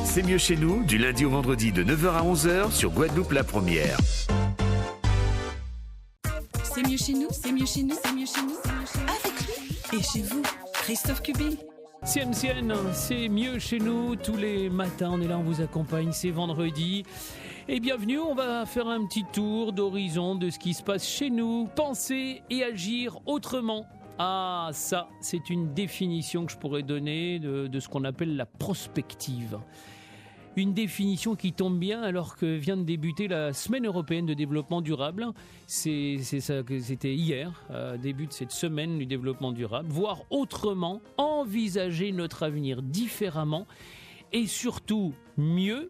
C'est mieux chez nous, du lundi au vendredi de 9h à 11h sur Guadeloupe la Première. C'est mieux chez nous, c'est mieux chez nous, c'est mieux chez nous, c'est mieux chez nous. Avec lui et chez vous, Christophe Cubil. Sienne, c'est mieux chez nous. Tous les matins, on est là, on vous accompagne. C'est vendredi. Et bienvenue, on va faire un petit tour d'horizon de ce qui se passe chez nous. Penser et agir autrement. Ah, ça, c'est une définition que je pourrais donner de ce qu'on appelle la prospective. Une définition qui tombe bien alors que vient de débuter la Semaine européenne de développement durable. C'est ça que c'était hier, début de cette semaine du développement durable. Voir autrement, envisager notre avenir différemment et surtout mieux.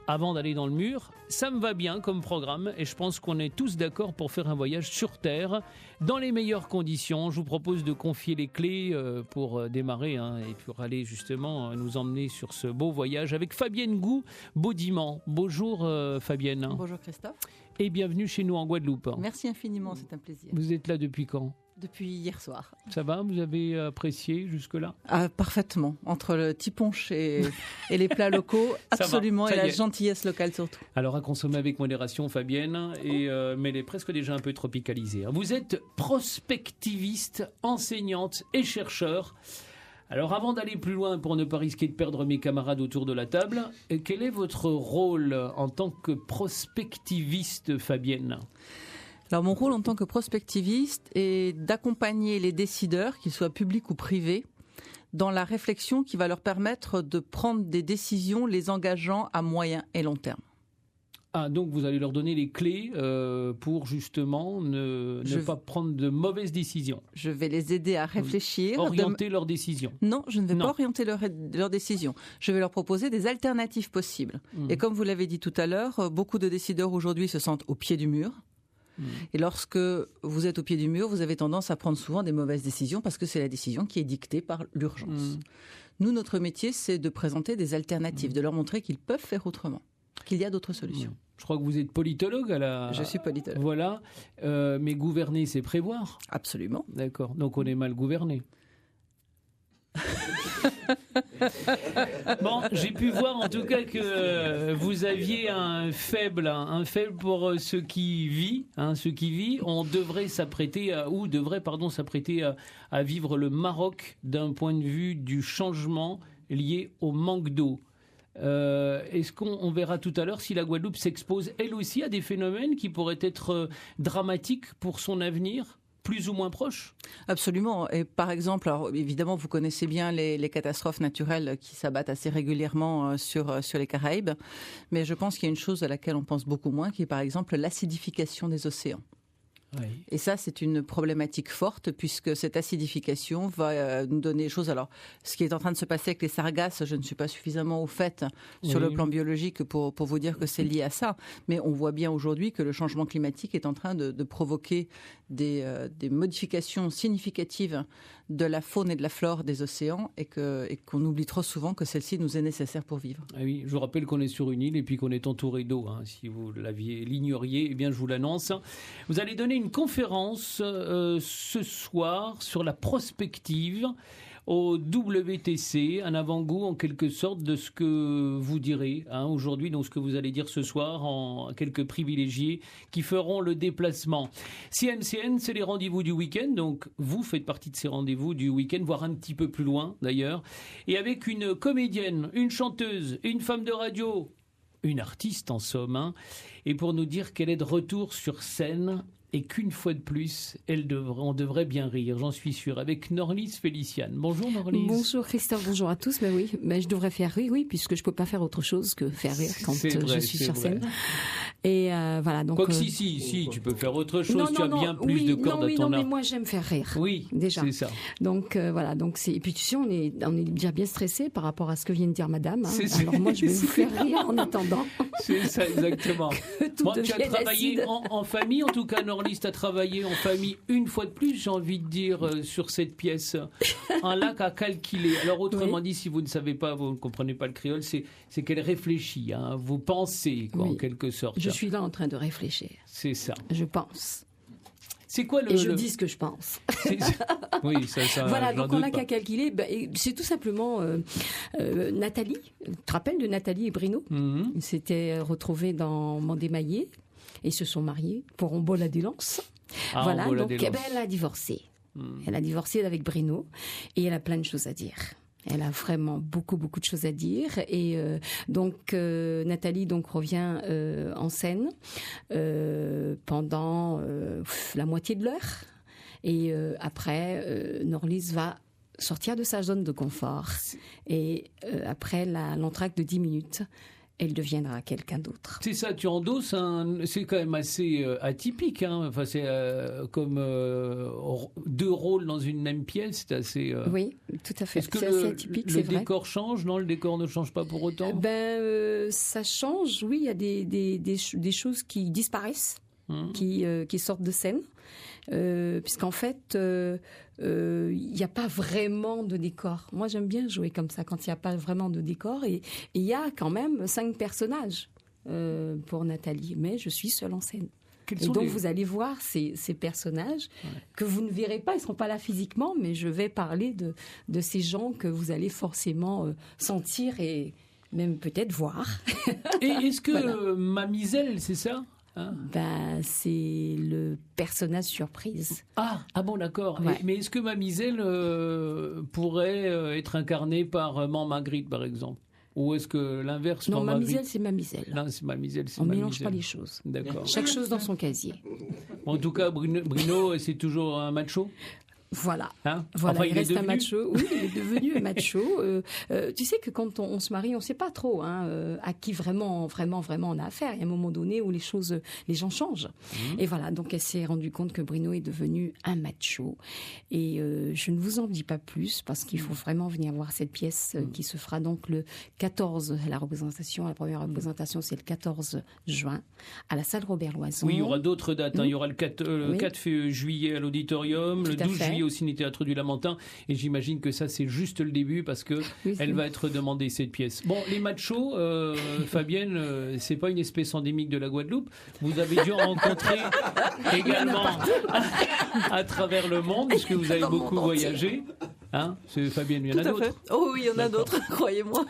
Avant d'aller dans le mur, ça me va bien comme programme et je pense qu'on est tous d'accord pour faire un voyage sur Terre dans les meilleures conditions. Je vous propose de confier les clés pour démarrer et pour aller justement nous emmener sur ce beau voyage avec Fabienne Gou-Baudiment. Bonjour Fabienne. Bonjour Christophe. Et bienvenue chez nous en Guadeloupe. Merci infiniment, c'est un plaisir. Vous êtes là depuis quand ? Depuis hier soir. Ça va ? Vous avez apprécié jusque-là ? Parfaitement. Entre le tiponche et les plats locaux, absolument, et la gentillesse locale surtout. Alors à consommer avec modération, Fabienne, mais elle est presque déjà un peu tropicalisée. Vous êtes prospectiviste, enseignante et chercheur. Alors avant d'aller plus loin, pour ne pas risquer de perdre mes camarades autour de la table, quel est votre rôle en tant que prospectiviste, Fabienne ? Alors mon rôle en tant que prospectiviste est d'accompagner les décideurs, qu'ils soient publics ou privés, dans la réflexion qui va leur permettre de prendre des décisions les engageant à moyen et long terme. Ah, donc vous allez leur donner les clés pour justement ne pas prendre de mauvaises décisions. Je vais les aider à réfléchir. Orienter leurs décisions. Non, je ne vais pas orienter leurs décisions. Je vais leur proposer des alternatives possibles. Et comme vous l'avez dit tout à l'heure, beaucoup de décideurs aujourd'hui se sentent au pied du mur. Et lorsque vous êtes au pied du mur, vous avez tendance à prendre souvent des mauvaises décisions parce que c'est la décision qui est dictée par l'urgence. Nous, notre métier, c'est de présenter des alternatives, de leur montrer qu'ils peuvent faire autrement, qu'il y a d'autres solutions. Je crois que vous êtes politologue à la... Je suis politologue. Voilà. Mais gouverner, c'est prévoir. Absolument. D'accord. Donc on est mal gouverné. Bon, j'ai pu voir en tout cas que vous aviez un faible pour ce qui vit. On devrait s'apprêter à vivre le Maroc d'un point de vue du changement lié au manque d'eau. Est-ce qu'on verra tout à l'heure si la Guadeloupe s'expose elle aussi à des phénomènes qui pourraient être dramatiques pour son avenir ? Plus ou moins proche ? Absolument. Et par exemple, alors évidemment, vous connaissez bien les catastrophes naturelles qui s'abattent assez régulièrement sur les Caraïbes. Mais je pense qu'il y a une chose à laquelle on pense beaucoup moins, qui est par exemple l'acidification des océans. Oui. Et ça, c'est une problématique forte puisque cette acidification va nous donner des choses. Alors, ce qui est en train de se passer avec les sargasses, je ne suis pas suffisamment au fait sur le plan biologique pour vous dire que c'est lié à ça. Mais on voit bien aujourd'hui que le changement climatique est en train de provoquer des modifications significatives de la faune et de la flore des océans et qu'on oublie trop souvent que celle-ci nous est nécessaire pour vivre. Ah oui, je vous rappelle qu'on est sur une île et puis qu'on est entouré d'eau. Si vous l'ignoriez, eh bien je vous l'annonce. Vous allez donner une conférence ce soir sur la prospective au WTC, un avant-goût en quelque sorte de ce que vous direz aujourd'hui, donc ce que vous allez dire ce soir en quelques privilégiés qui feront le déplacement. CMCN, c'est les rendez-vous du week-end, donc vous faites partie de ces rendez-vous du week-end, voire un petit peu plus loin d'ailleurs, et avec une comédienne, une chanteuse, une femme de radio, une artiste en somme, et pour nous dire qu'elle est de retour sur scène et qu'une fois de plus, on devrait bien rire, j'en suis sûr, avec Norlis Féliciane. Bonjour Norlis. Bonjour Christophe, bonjour à tous. Oui, je devrais faire rire, puisque je peux pas faire autre chose que faire rire quand je suis sur scène. Et voilà, donc. Quoique si, tu peux faire autre chose. Tu as bien plus de cordes à ton arc. Mais moi j'aime faire rire. Oui, déjà. C'est ça. Donc voilà, et puis tu sais, on est déjà bien stressé par rapport à ce que vient de dire Madame. Alors moi je vais vous faire rire en attendant. C'est ça exactement. Tu as travaillé en famille, en tout cas Norlis, tu as travaillé en famille une fois de plus, j'ai envie de dire, sur cette pièce. Un lac à calculer. Alors autrement dit, si vous ne savez pas, vous ne comprenez pas le créole, c'est qu'elle réfléchit, vous pensez en quelque sorte. Je suis là en train de réfléchir. C'est ça. Je pense. C'est quoi et je dis ce que je pense. Oui, ça. Voilà, donc on n'a qu'à calculer. C'est tout simplement Nathalie. Tu te rappelles de Nathalie et Bruno? Ils s'étaient retrouvés dans Mandé-Maillé et se sont mariés pour Ombola-des-Lances. Voilà, donc elle a divorcé. Elle a divorcé avec Bruno et elle a plein de choses à dire. Elle a vraiment beaucoup de choses à dire et donc Nathalie donc revient en scène pendant la moitié de l'heure et après Norlys va sortir de sa zone de confort et après l'entracte de 10 minutes elle deviendra quelqu'un d'autre. C'est ça, tu endosses c'est quand même assez atypique, hein. Enfin, c'est comme 2 rôles dans une même pièce, c'est assez... Oui, tout à fait. Est-ce que c'est assez atypique, c'est vrai. Le décor change? Non, le décor ne change pas pour autant? Ça change, oui, il y a des choses qui disparaissent, qui sortent de scène. Puisqu'en fait, il n'y a pas vraiment de décor. Moi, j'aime bien jouer comme ça, quand il n'y a pas vraiment de décor. Et il y a quand même 5 personnages pour Nathalie, mais je suis seule en scène. Et donc, vous allez voir ces personnages que vous ne verrez pas, ils ne seront pas là physiquement, mais je vais parler de ces gens que vous allez forcément sentir et même peut-être voir. Et est-ce que Mamizelle, c'est ça? C'est le personnage surprise. Ah bon, d'accord. Ouais. Mais est-ce que Mamizelle pourrait être incarnée par Magritte, par exemple? Ou est-ce que l'inverse? Non, Mamizelle, c'est Mamizelle. Non, c'est Mamizelle, c'est On ne Mamizelle. mélange pas les choses. D'accord. Chaque chose dans son casier. En tout cas, Bruno, c'est toujours un macho? Voilà. Enfin, il reste un macho. Oui, il est devenu un macho. Tu sais que quand on se marie, on ne sait pas trop à qui vraiment on a affaire. Il y a un moment donné où les gens changent. Et voilà, donc elle s'est rendue compte que Bruno est devenu un macho. Et je ne vous en dis pas plus parce qu'il faut vraiment venir voir cette pièce qui se fera donc le 14, la première représentation, c'est le 14 juin à la salle Robert Loison. Oui, il y aura d'autres dates. Il y aura le 4 juillet à l'auditorium, le 12 juillet au Ciné-Théâtre du Lamentin, et j'imagine que ça c'est juste le début parce que elle va être demandée, cette pièce. Bon, les machos, Fabienne, c'est pas une espèce endémique de la Guadeloupe. Vous avez dû en rencontrer également à travers le monde puisque vous avez beaucoup voyagé. C'est Fabienne, il y en a d'autres. Oh oui, il y en a d'autres, croyez-moi.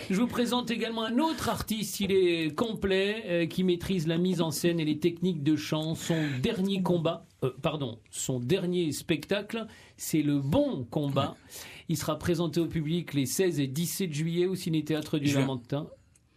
Je vous présente également un autre artiste, il est complet, qui maîtrise la mise en scène et les techniques de chant. Son dernier spectacle, c'est Le Bon Combat. Il sera présenté au public les 16 et 17 juillet au Ciné-Théâtre du Lamentin.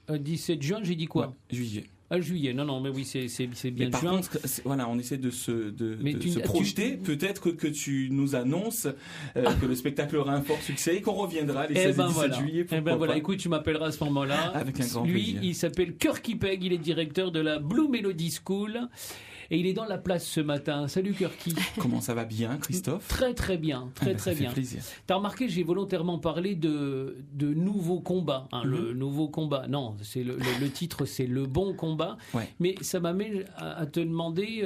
17 juin, j'ai dit quoi? Juillet. Juillet, non, mais oui, c'est bien. Mais par contre, on essaie de se projeter. Peut-être que tu nous annonces que le spectacle aura un fort succès et qu'on reviendra les 16 et 17 juillet. Voilà, écoute, tu m'appelleras à ce moment-là. Avec un grand plaisir. Lui, il s'appelle Kirky Pegg, il est directeur de la Blue Melody School. Et il est dans la place ce matin. Salut Kirky. Comment ça va bien, Christophe? Très très bien, très bien. Plaisir. T'as remarqué, j'ai volontairement parlé de nouveaux combats. Le nouveau combat. Non, c'est le titre, c'est Le Bon Combat. Ouais. Mais ça m'amène à te demander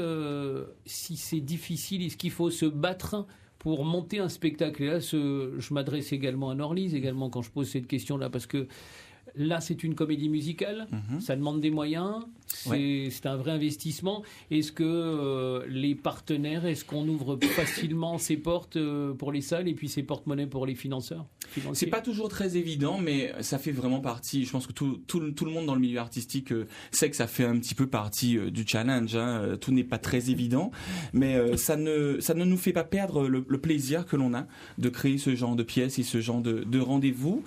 si c'est difficile, est-ce qu'il faut se battre pour monter un spectacle. Et là, je m'adresse également à Norlys, également quand je pose cette question-là, parce que là, c'est une comédie musicale, ça demande des moyens, c'est un vrai investissement. Est-ce que les partenaires, est-ce qu'on ouvre facilement ces portes pour les salles et puis ces porte-monnaies pour les financeurs? C'est pas toujours très évident, mais ça fait vraiment partie. Je pense que tout le monde dans le milieu artistique sait que ça fait un petit peu partie du challenge. Tout n'est pas très évident, mais ça ne nous fait pas perdre le plaisir que l'on a de créer ce genre de pièces et ce genre de rendez-vous.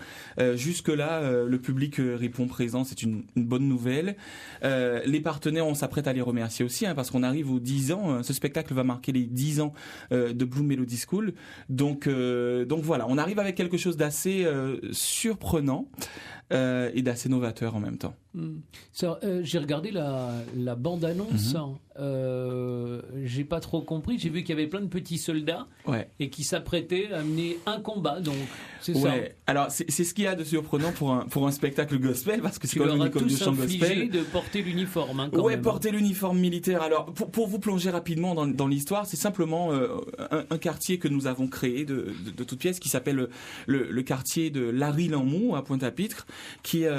Jusque-là, le public répond présent, c'est une bonne nouvelle. Les partenaires, on s'apprête à les remercier aussi, parce qu'on arrive aux 10 ans. Ce spectacle va marquer les 10 ans de Blue Melody School. Donc voilà, on arrive avec quelque chose d'assez surprenant et d'assez novateur en même temps. J'ai regardé la bande-annonce. J'ai pas trop compris. J'ai vu qu'il y avait plein de petits soldats et qui s'apprêtaient à mener un combat. Donc c'est ça. Alors c'est ce qu'il y a de surprenant pour un spectacle gospel, parce que c'est quand même une école de chant gospel. De porter l'uniforme. Porter l'uniforme militaire. Alors pour vous plonger rapidement dans l'histoire, c'est simplement un quartier que nous avons créé de toute pièce qui s'appelle le quartier de Larry Lamont à Pointe-à-Pitre, qui est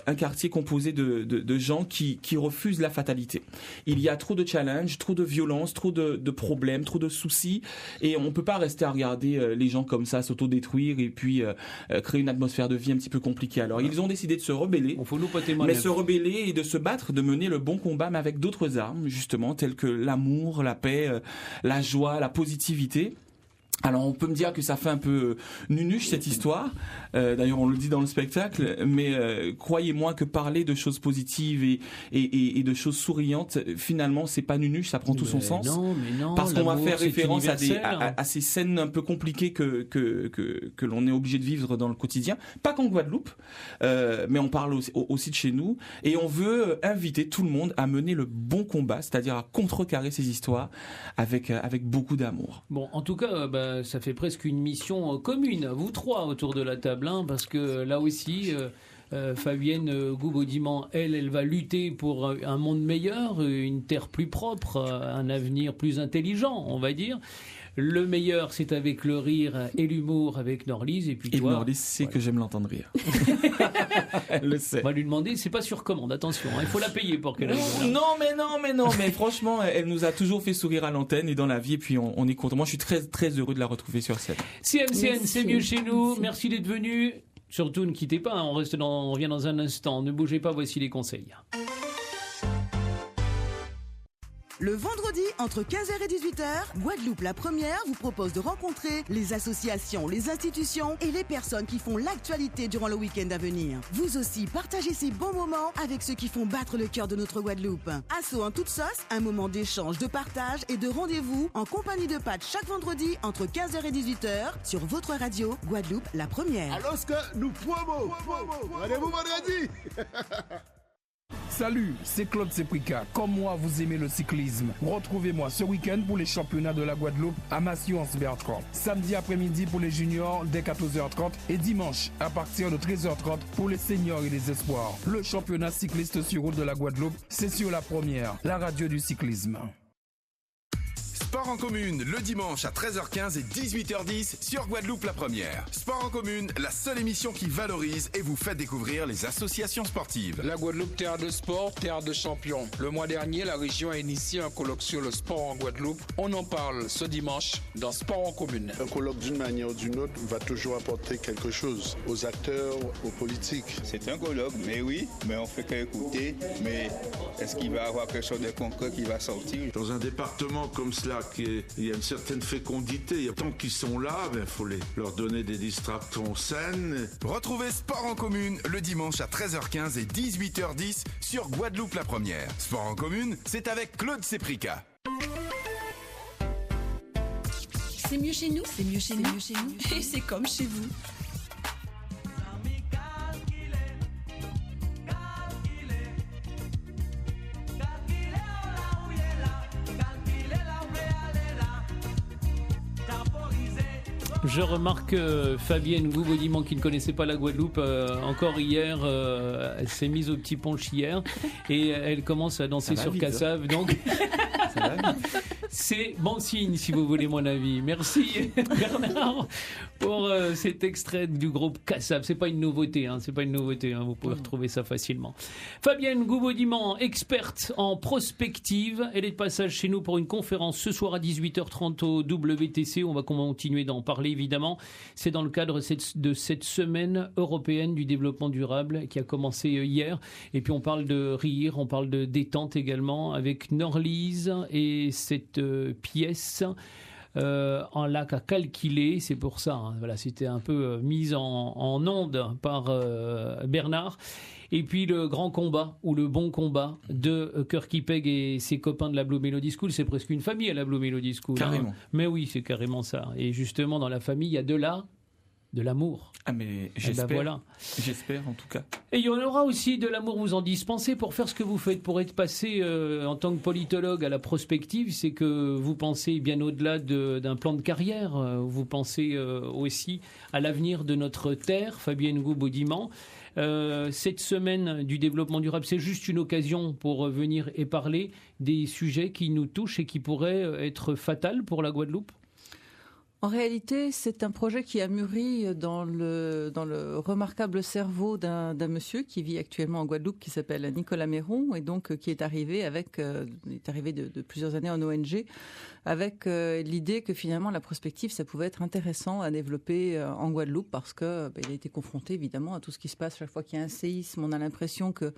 un quartier composé de gens qui refusent la fatalité. Il y a trop de challenges, trop de violence, trop de problèmes, trop de soucis, et on peut pas rester à regarder les gens comme ça s'autodétruire et puis créer une atmosphère de vie un petit peu compliquée. Alors ils ont décidé de se rebeller, mais se rebeller et de se battre, de mener le bon combat, mais avec d'autres armes justement, telles que l'amour, la paix, la joie, la positivité. Alors on peut me dire que ça fait un peu nunuche cette histoire, d'ailleurs on le dit dans le spectacle, mais croyez-moi que parler de choses positives et de choses souriantes, finalement c'est pas nunuche, ça prend tout son sens. Non, parce qu'on va faire référence à ces scènes un peu compliquées que l'on est obligé de vivre dans le quotidien, pas qu'en Guadeloupe, mais on parle aussi de chez nous, et on veut inviter tout le monde à mener le bon combat, c'est-à-dire à contrecarrer ces histoires avec beaucoup d'amour. Bon, en tout cas, ça fait presque une mission commune, vous trois autour de la table, hein, parce que là aussi, Fabienne Goubaudiman, elle va lutter pour un monde meilleur, une terre plus propre, un avenir plus intelligent, on va dire. Le meilleur, c'est avec le rire et l'humour avec Norlise. Et puis toi, Norlise sait que j'aime l'entendre rire. Elle le sait. On va lui demander, c'est pas sur commande, attention, il faut la payer pour qu'elle aille. Non, mais franchement, elle nous a toujours fait sourire à l'antenne et dans la vie, et puis on est content. Moi, je suis très, très heureux de la retrouver sur scène. CMCN, c'est mieux chez nous. Merci d'être venu. Surtout, ne quittez pas, on revient dans un instant. Ne bougez pas, voici les conseils. Le vendredi, entre 15h et 18h, Guadeloupe la première vous propose de rencontrer les associations, les institutions et les personnes qui font l'actualité durant le week-end à venir. Vous aussi, partagez ces bons moments avec ceux qui font battre le cœur de notre Guadeloupe. Assaut en toute sauce, un moment d'échange, de partage et de rendez-vous en compagnie de Pat chaque vendredi entre 15h et 18h sur votre radio Guadeloupe la première. Alors que nous promo. Rendez-vous vendredi. Salut, c'est Claude Seprika. Comme moi, vous aimez le cyclisme. Retrouvez-moi ce week-end pour les championnats de la Guadeloupe à Massieu-Anse-Bertrand. Samedi après-midi pour les juniors dès 14h30 et dimanche à partir de 13h30 pour les seniors et les espoirs. Le championnat cycliste sur route de la Guadeloupe, c'est sur la première, la radio du cyclisme. Sport en commune, le dimanche à 13h15 et 18h10 sur Guadeloupe la première. Sport en commune, la seule émission qui valorise et vous fait découvrir les associations sportives. La Guadeloupe, terre de sport, terre de champions. Le mois dernier, la région a initié un colloque sur le sport en Guadeloupe. On en parle ce dimanche dans Sport en commune. Un colloque d'une manière ou d'une autre va toujours apporter quelque chose aux acteurs, aux politiques. C'est un colloque, mais oui, mais on fait qu'écouter. Mais est-ce qu'il va y avoir quelque chose de concret qui va sortir? Dans un département comme cela, il y a une certaine fécondité. Tant qu'ils sont là, il faut leur donner des distractions saines. Retrouvez Sport en commune le dimanche à 13h15 et 18h10 sur Guadeloupe la première. Sport en commune, c'est avec Claude Seprika. C'est mieux chez nous, c'est mieux chez nous, et c'est comme chez vous. Je remarque Fabienne Goubaudiman, qui ne connaissait pas la Guadeloupe, encore hier, elle s'est mise au petit punch hier et elle commence à danser sur Cassave. Donc, c'est bon signe, si vous voulez mon avis. Merci Bernard pour cet extrait du groupe Cassave. C'est pas une nouveauté, vous pouvez retrouver ça facilement. Fabienne Goubaudiman, experte en prospective, elle est de passage chez nous pour une conférence ce soir à 18h30 au WTC. On va continuer d'en parler évidemment. C'est dans le cadre de cette semaine européenne du développement durable qui a commencé hier. Et puis on parle de rire, on parle de détente également avec Norlise et cette pièce en lac à calquiler. C'est pour ça, hein, voilà, c'était un peu mise en onde par Bernard. Et puis le grand combat, ou le bon combat de Kirky Peg et ses copains de la Blue Melody School. C'est presque une famille à la Blue Melody School. Carrément. Hein. Mais oui, c'est carrément ça. Et justement, dans la famille, il y a de l'amour. Ah mais j'espère, voilà. J'espère en tout cas. Et il y en aura aussi de l'amour, vous en dispensez pour faire ce que vous faites, pour être passé en tant que politologue à la prospective. C'est que vous pensez bien au-delà d'un plan de carrière, vous pensez aussi à l'avenir de notre terre, Fabienne Goubaudiman. Cette semaine du développement durable, c'est juste une occasion pour venir et parler des sujets qui nous touchent et qui pourraient être fatals pour la Guadeloupe. En réalité, c'est un projet qui a mûri dans le remarquable cerveau d'un monsieur qui vit actuellement en Guadeloupe, qui s'appelle Nicolas Méron, et donc qui est arrivé de plusieurs années en ONG, avec l'idée que finalement la prospective, ça pouvait être intéressant à développer en Guadeloupe, parce que il a été confronté évidemment à tout ce qui se passe chaque fois qu'il y a un séisme. On a l'impression que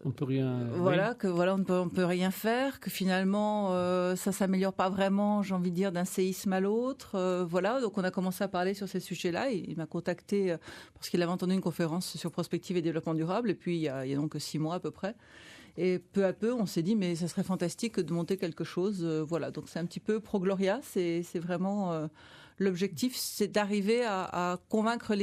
on peut rien. On peut rien faire, que finalement ça s'améliore pas vraiment, j'ai envie de dire, d'un séisme à l'autre. Donc on a commencé à parler sur ces sujets-là. Il m'a contacté parce qu'il avait entendu une conférence sur prospective et développement durable, et puis il y a donc 6 mois à peu près. Et peu à peu, on s'est dit, mais ça serait fantastique de monter quelque chose. Donc c'est un petit peu Progloria. C'est vraiment l'objectif, c'est d'arriver à convaincre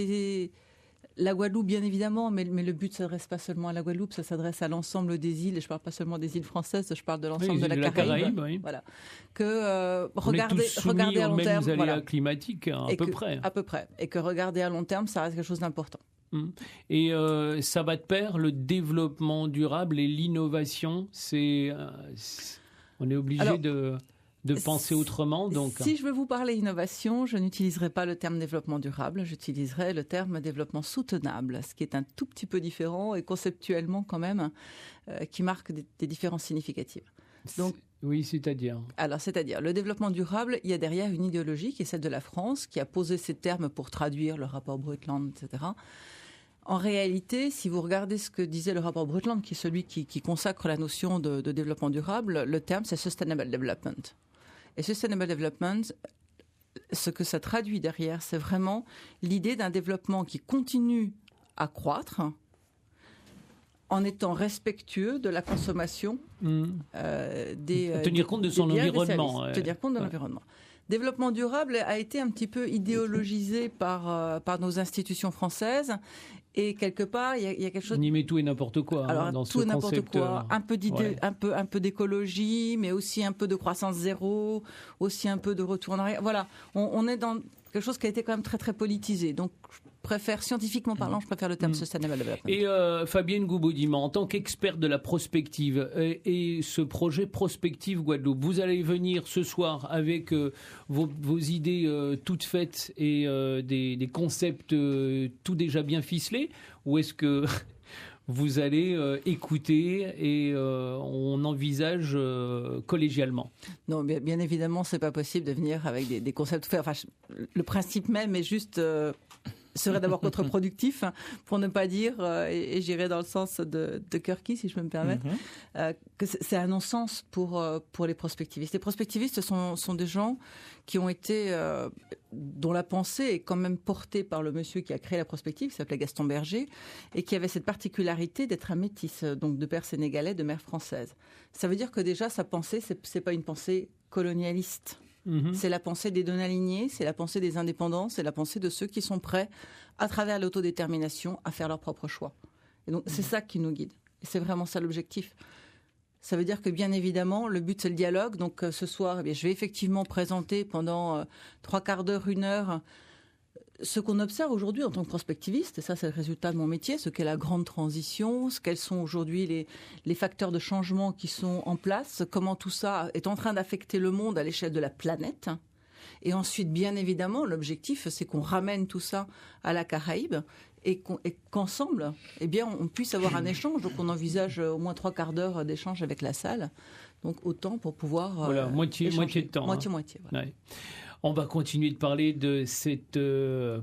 la Guadeloupe, bien évidemment, mais le but ne s'adresse pas seulement à la Guadeloupe, ça s'adresse à l'ensemble des îles. Et je ne parle pas seulement des îles françaises, je parle de l'ensemble de la Caraïbe. Oui. Voilà. Regardez à long terme, aux aléas climatiques, à peu près. À peu près. Et que regarder à long terme, ça reste quelque chose d'important. Et ça va de pair, le développement durable et l'innovation. On est obligé de penser autrement. Donc. Si je veux vous parler innovation, je n'utiliserai pas le terme développement durable, j'utiliserai le terme développement soutenable, ce qui est un tout petit peu différent et conceptuellement quand même, qui marque des différences significatives. Donc, oui, c'est-à-dire le développement durable, il y a derrière une idéologie qui est celle de la France, qui a posé ces termes pour traduire le rapport Brundtland, etc. En réalité, si vous regardez ce que disait le rapport Brundtland, qui est celui qui consacre la notion de développement durable, le terme c'est Sustainable Development. Et Sustainable Development, ce que ça traduit derrière, c'est vraiment l'idée d'un développement qui continue à croître en étant respectueux de la consommation tenir compte de son environnement. Tenir compte de l'environnement. Développement durable a été un petit peu idéologisé par nos institutions françaises. Et quelque part, il y a quelque chose. On y met tout et n'importe quoi. Alors, dans tout ce et n'importe concept, quoi. Un peu d'écologie, mais aussi un peu de croissance zéro, aussi un peu de retour en arrière. Voilà. On est dans quelque chose qui a été quand même très, très politisé. Donc, scientifiquement parlant, je préfère le terme Sustainable Development. Et Fabienne Goubaudiman, en tant qu'experte de la prospective et ce projet Prospective Guadeloupe, vous allez venir ce soir avec vos idées toutes faites et des concepts tout déjà bien ficelés, ou est-ce que vous allez écouter et on envisage collégialement? Non, bien évidemment, c'est pas possible de venir avec des concepts. Enfin, le principe même est juste serait d'abord contre-productif, pour ne pas dire, et j'irai dans le sens de Kirky, si je peux me permettre, que c'est un non-sens pour les prospectivistes. Les prospectivistes sont des gens qui ont été, dont la pensée est quand même portée par le monsieur qui a créé la prospective, qui s'appelait Gaston Berger, et qui avait cette particularité d'être un métis, donc de père sénégalais, de mère française. Ça veut dire que déjà, sa pensée, c'est pas une pensée colonialiste. C'est la pensée des non-alignés, c'est la pensée des indépendants, c'est la pensée de ceux qui sont prêts, à travers l'autodétermination, à faire leur propre choix. Et donc, c'est ça qui nous guide. Et c'est vraiment ça l'objectif. Ça veut dire que, bien évidemment, le but, c'est le dialogue. Donc, ce soir, je vais effectivement présenter pendant 3/4 d'heure, 1 heure, ce qu'on observe aujourd'hui en tant que prospectiviste, et ça c'est le résultat de mon métier, ce qu'est la grande transition, quels sont aujourd'hui les facteurs de changement qui sont en place, comment tout ça est en train d'affecter le monde à l'échelle de la planète. Et ensuite, bien évidemment, l'objectif, c'est qu'on ramène tout ça à la Caraïbe et qu'ensemble, on puisse avoir un échange. Donc on envisage au moins 3/4 d'heure d'échange avec la salle. Donc autant pour pouvoir moitié de temps. Moitié. Voilà. Ouais. On va continuer de parler de cette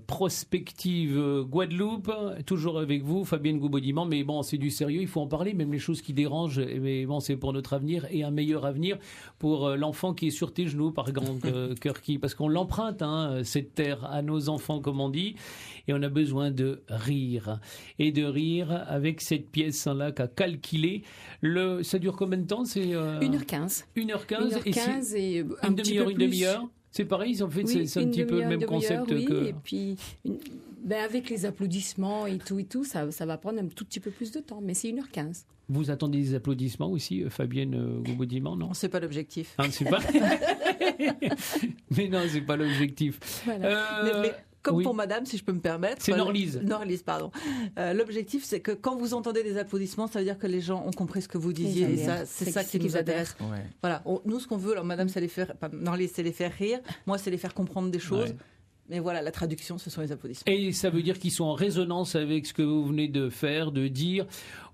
prospective Guadeloupe, toujours avec vous, Fabienne Goubaudiman. Mais bon, c'est du sérieux, il faut en parler, même les choses qui dérangent. Mais bon, c'est pour notre avenir et un meilleur avenir pour l'enfant qui est sur tes genoux, par exemple, Kirky. Parce qu'on l'emprunte, cette terre, à nos enfants, comme on dit. Et on a besoin de rire. Et de rire avec cette pièce-là qu'a calculé. Ça dure combien de temps? C'est 1h15. 1h15 et une demi-heure. C'est pareil, en fait, c'est un petit peu le même concept que... Et puis, avec les applaudissements et tout, ça va prendre un tout petit peu plus de temps, mais c'est 1h15. Vous attendez des applaudissements aussi, Fabienne Goubaudiman, non? C'est pas l'objectif. C'est pas... Mais non, c'est pas l'objectif. Voilà. Mais comme pour madame, si je peux me permettre. C'est Norlise. Norlise, pardon. L'objectif, c'est que quand vous entendez des applaudissements, ça veut dire que les gens ont compris ce que vous disiez. Et ça, c'est ça qui nous intéresse. Ouais. Voilà. Nous, ce qu'on veut, alors madame, c'est Norlise, c'est les faire rire. Moi, c'est les faire comprendre des choses. Ouais. Mais voilà, la traduction, ce sont les applaudissements. Et ça veut dire qu'ils sont en résonance avec ce que vous venez de faire, de dire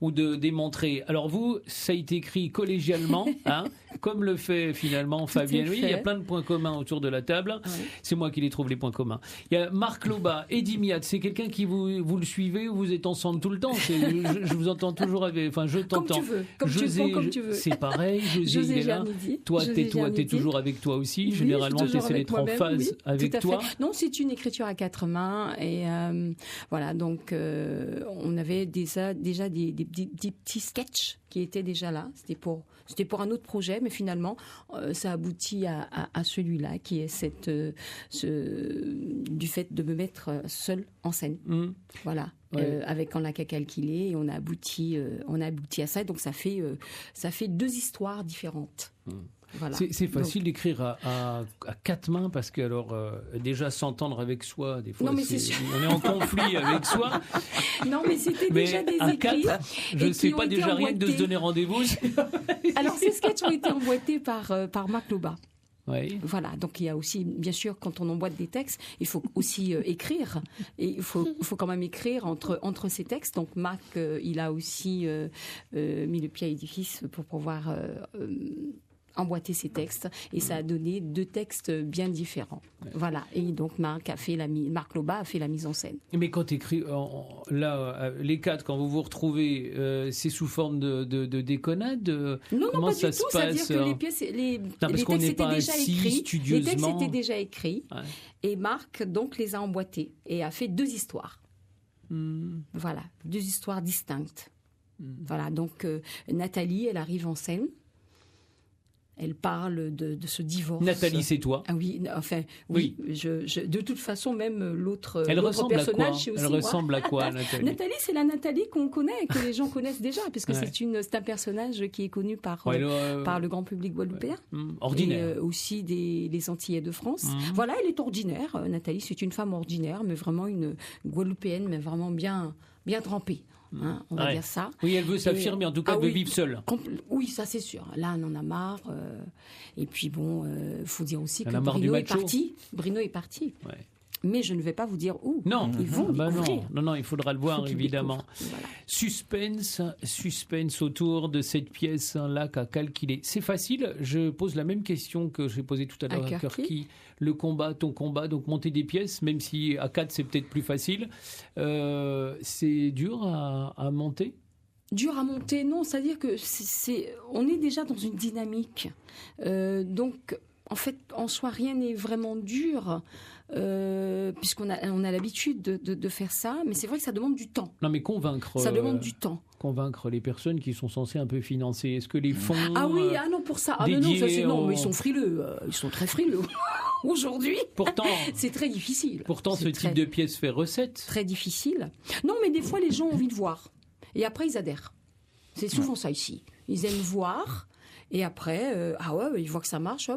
ou de démontrer. Alors vous, ça a été écrit collégialement, hein, comme le fait finalement Fabienne. Oui, il y a plein de points communs autour de la table. Oui. C'est moi qui les trouve, les points communs. Il y a Marc Loba, Eddy Miad. C'est quelqu'un qui vous le suivez ou vous êtes ensemble tout le temps? Je vous entends toujours avec... Enfin, je t'entends. Comme tu veux. C'est pareil. José est là. Toi, t'es toujours avec toi aussi. Oui, généralement, tu essaies d'être en phase avec toi. Non, c'est une écriture à 4 mains. Et voilà, donc on avait déjà des petits sketchs qui étaient déjà là. C'était pour un autre projet, mais finalement, ça aboutit à celui-là, qui est du fait de me mettre seule en scène. Voilà. Ouais. Avec En Lac à calculer, et on a abouti à ça. Donc ça fait 2 histoires différentes. Voilà. C'est facile d'écrire à 4 mains parce que déjà s'entendre avec soi, des fois, on est en conflit avec soi. Non, mais c'était déjà des écrits. 4, je ne sais pas déjà rien que de se donner rendez-vous. Alors ces sketchs ont été emboîtés par Marc Loba. Oui. Voilà, donc il y a aussi, bien sûr, quand on emboîte des textes, il faut aussi écrire. Et il faut quand même écrire entre ces textes. Donc Marc, il a aussi mis le pied à l'édifice pour pouvoir emboîter ces textes, et ça a donné 2 textes bien différents. Ouais. Voilà, et donc Marc Loba a fait la mise en scène. Mais quand tu écris, là, les 4, quand vous vous retrouvez, c'est sous forme de déconnade? Non, pas du tout, c'est-à-dire que les pièces, les textes étaient déjà écrits. Les textes étaient déjà écrits, ouais. Et Marc, donc, les a emboîtés, et a fait 2 histoires. Voilà, 2 histoires distinctes. Voilà, donc Nathalie, elle arrive en scène. Elle parle de ce divorce. Nathalie, c'est toi? Ah oui, enfin, oui. De toute façon, même l'autre personnage, c'est aussi Elle moi. ressemble à quoi, Nathalie? Nathalie, c'est la Nathalie qu'on connaît, que les gens connaissent déjà, puisque c'est un personnage qui est connu par le grand public guadeloupéen. Ordinaire. Et aussi des Antillais de France. Voilà, elle est ordinaire. Nathalie, c'est une femme ordinaire, mais vraiment une Guadeloupéenne, mais vraiment bien trempée. Hein, on va dire ça. Oui, elle veut s'affirmer, en tout cas, elle veut vivre seule. Oui, ça c'est sûr. Là, on en a marre. Et puis bon, faut dire aussi que Bruno est parti. Ouais. Mais je ne vais pas vous dire où. Non, ils vont découvrir. Non, il faudra le voir, évidemment. Voilà. Suspense autour de cette pièce, Un lac à calculer. C'est facile. Je pose la même question que j'ai posée tout à l'heure à Kirky. Le combat, ton combat, donc monter des pièces, même si à 4 c'est peut-être plus facile. C'est dur à monter? Dur à monter, non. C'est-à-dire que on est déjà dans une dynamique. Donc, en fait, en soi, rien n'est vraiment dur. Puisqu'on a l'habitude de faire ça, mais c'est vrai que ça demande du temps. Non, mais convaincre. Ça demande du temps. Convaincre les personnes qui sont censées un peu financer. Est-ce que les fonds. Ah oui, non, pour ça. Mais ils sont frileux. Ils sont très frileux. Aujourd'hui, pourtant, c'est très difficile. Pourtant, ce type de pièce fait recette. Très difficile. Non, mais des fois, les gens ont envie de voir. Et après, ils adhèrent. C'est souvent ça ici. Ils aiment voir. Et après, ils voient que ça marche.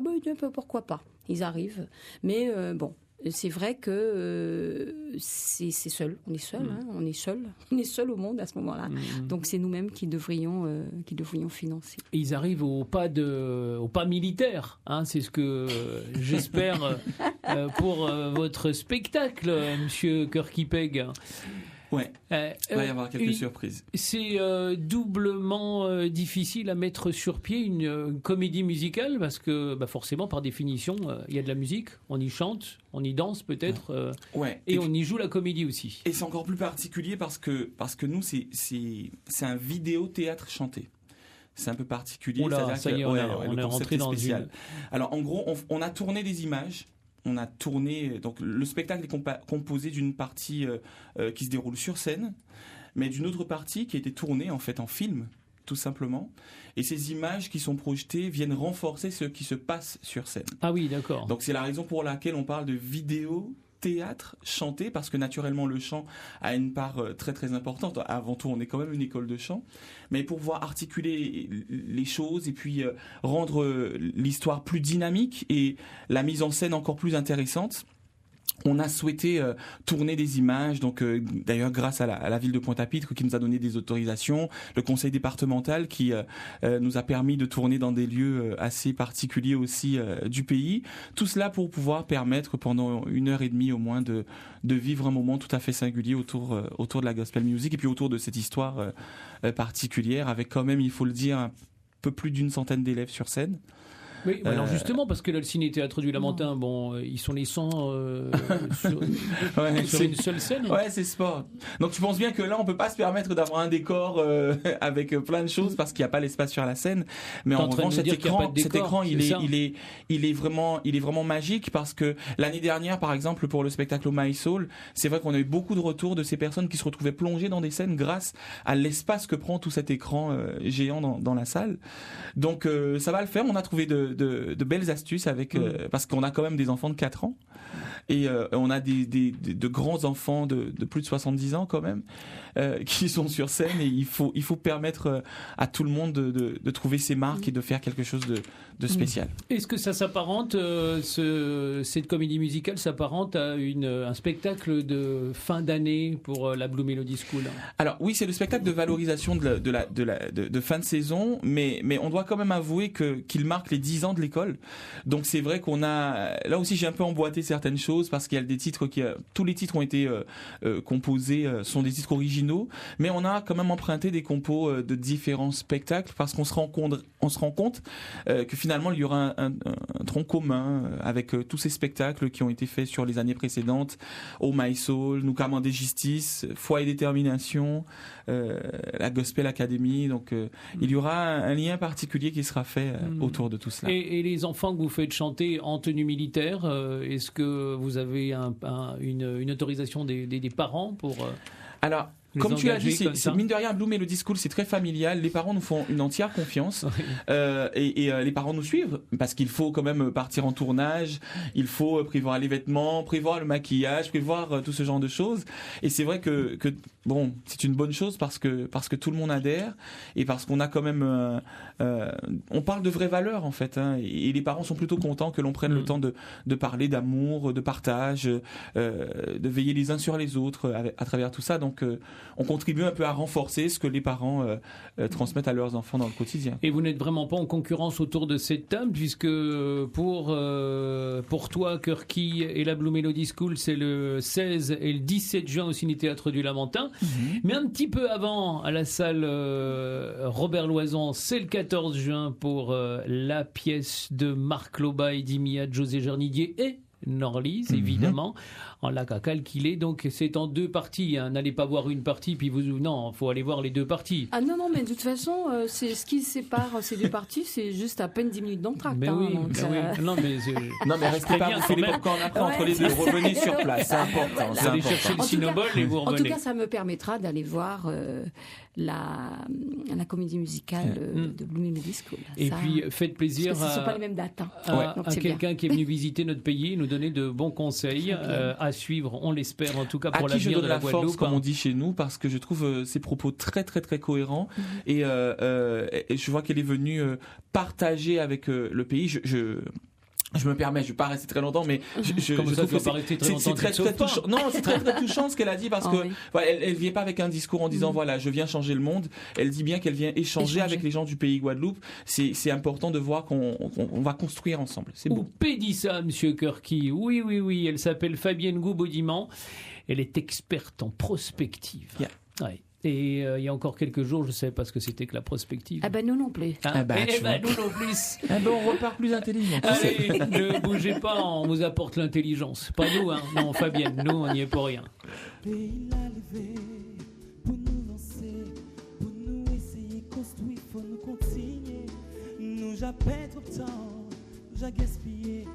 Pourquoi pas. Ils arrivent. Mais bon. C'est vrai que c'est seul. On est seul. Hein, on est seul au monde à ce moment-là. Donc c'est nous-mêmes qui devrions financer. Et ils arrivent au pas militaire. Hein, c'est ce que j'espère pour votre spectacle, Monsieur Kirky-Peg. Ouais, il va y avoir quelques surprises. C'est doublement difficile à mettre sur pied une comédie musicale parce que forcément, par définition, il y a de la musique, on y chante, on y danse peut-être, et on y joue la comédie aussi. Et c'est encore plus particulier parce que nous, c'est un vidéo-théâtre chanté. C'est un peu particulier. Oula, ça y est, on est rentré dans spécial. Alors en gros, on a tourné des images. On a tourné, donc le spectacle est composé d'une partie qui se déroule sur scène, mais d'une autre partie qui a été tournée en fait en film, tout simplement. Et ces images qui sont projetées viennent renforcer ce qui se passe sur scène. Ah oui, d'accord. Donc c'est la raison pour laquelle on parle de vidéo théâtre chanté, parce que naturellement le chant a une part très très importante. Avant tout, on est quand même une école de chant, mais pour pouvoir articuler les choses et puis rendre l'histoire plus dynamique et la mise en scène encore plus intéressante, on a souhaité tourner des images, donc d'ailleurs grâce à la ville de Pointe-à-Pitre qui nous a donné des autorisations, le conseil départemental qui nous a permis de tourner dans des lieux assez particuliers aussi du pays. Tout cela pour pouvoir permettre pendant 1h30 au moins de vivre un moment tout à fait singulier autour de la gospel music et puis autour de cette histoire particulière avec quand même, il faut le dire, un peu plus d'une centaine d'élèves sur scène. Oui, alors justement, parce que là, le Ciné-Théâtre du Lamentin, bon, ils sont les 100 sur une seule scène. Ouais, c'est sport. Donc tu penses bien que là, on peut pas se permettre d'avoir un décor avec plein de choses parce qu'il n'y a pas l'espace sur la scène. Mais en revanche, cet écran, il est vraiment magique parce que l'année dernière, par exemple, pour le spectacle au My Soul, c'est vrai qu'on a eu beaucoup de retours de ces personnes qui se retrouvaient plongées dans des scènes grâce à l'espace que prend tout cet écran géant dans la salle. Donc ça va le faire. On a trouvé de belles astuces avec parce qu'on a quand même des enfants de 4 ans et on a de grands enfants de plus de 70 ans quand même qui sont sur scène et il faut permettre à tout le monde de trouver ses marques et de faire quelque chose de spécial. Est-ce que ça s'apparente cette comédie musicale s'apparente à un spectacle de fin d'année pour la Blue Melody School? Alors oui, c'est le spectacle de valorisation de fin de saison, mais on doit quand même avouer qu'il marque les 10 ans de l'école. Donc c'est vrai qu'on a là aussi j'ai un peu emboîté certaines choses parce qu'il y a des titres tous les titres ont été composés sont des titres originaux, mais on a quand même emprunté des compos de différents spectacles parce qu'on se rend compte que finalement il y aura un tronc commun avec tous ces spectacles qui ont été faits sur les années précédentes, Oh My Soul, Nous commander justice, Foi et détermination, la Gospel Academy. Donc il y aura un lien particulier qui sera fait autour de tout cela. Et les enfants que vous faites chanter en tenue militaire, est-ce que vous avez une autorisation des parents pour Alors, comme tu l'as dit, c'est mine de rien, Blue Melody School, c'est très familial. Les parents nous font une entière confiance et les parents nous suivent parce qu'il faut quand même partir en tournage, il faut prévoir les vêtements, prévoir le maquillage, prévoir tout ce genre de choses. Et c'est vrai que bon, c'est une bonne chose parce que tout le monde adhère et parce qu'on a quand même, on parle de vraies valeurs en fait, hein, et les parents sont plutôt contents que l'on prenne le temps de parler d'amour, de partage, de veiller les uns sur les autres à travers tout ça. Donc on contribue un peu à renforcer ce que les parents transmettent à leurs enfants dans le quotidien. Et vous n'êtes vraiment pas en concurrence autour de cette table, puisque pour toi, Kirky et la Blue Melody School, c'est le 16 et le 17 juin au Ciné-Théâtre du Lamentin. Mais un petit peu avant, à la salle Robert Loison, c'est le 14 juin pour la pièce de Marc Loba et Dimia, José Jernidier et Norlise, évidemment. On l'a calculé, donc c'est en 2 parties. Hein. N'allez pas voir une partie, puis non, il faut aller voir les 2 parties. Ah non, mais de toute façon, c'est ce qui sépare ces 2 parties, c'est juste à peine 10 minutes d'entracte. Mais oui, Non, mais restez pas, vous faites les popcorn après entre les deux, revenez sur place, c'est important. Vous allez chercher le Cinobol et vous revenez. En tout cas, ça me permettra d'aller voir la comédie musicale de Blue Melody School. Et puis, faites plaisir parce que ce ne sont pas les mêmes dates. À quelqu'un qui est venu visiter notre pays, nous donner de bons conseils à suivre, on l'espère en tout cas pour l'avenir de la Guadeloupe. Force, comme on dit chez nous, parce que je trouve ses propos très très très cohérents et je vois qu'elle est venue partager avec le pays. Je me permets, je vais pas rester très longtemps, mais je trouve que c'est très touchant. Non, c'est très très touchant ce qu'elle a dit parce que elle vient pas avec un discours en disant voilà, je viens changer le monde. Elle dit bien qu'elle vient échanger avec les gens du pays Guadeloupe. C'est important de voir qu'on va construire ensemble. C'est beau. Dit ça, Monsieur Kirky. Oui. Elle s'appelle Fabienne Goubaudiman. Elle est experte en prospective. Yeah. Ouais. Et il y a encore quelques jours, je ne savais pas ce que c'était que la prospective. Ah ben nous non plus. Nous non plus. On repart plus intelligent. Allez, ne bougez pas, on vous apporte l'intelligence. Pas nous, hein. Non, Fabienne, nous, on n'y est pour rien. Pays l'a levé, pour nous lancer, pour nous essayer de construire, faut nous continuer. Nous j'ai perdu trop de temps, nous j'ai gaspillé,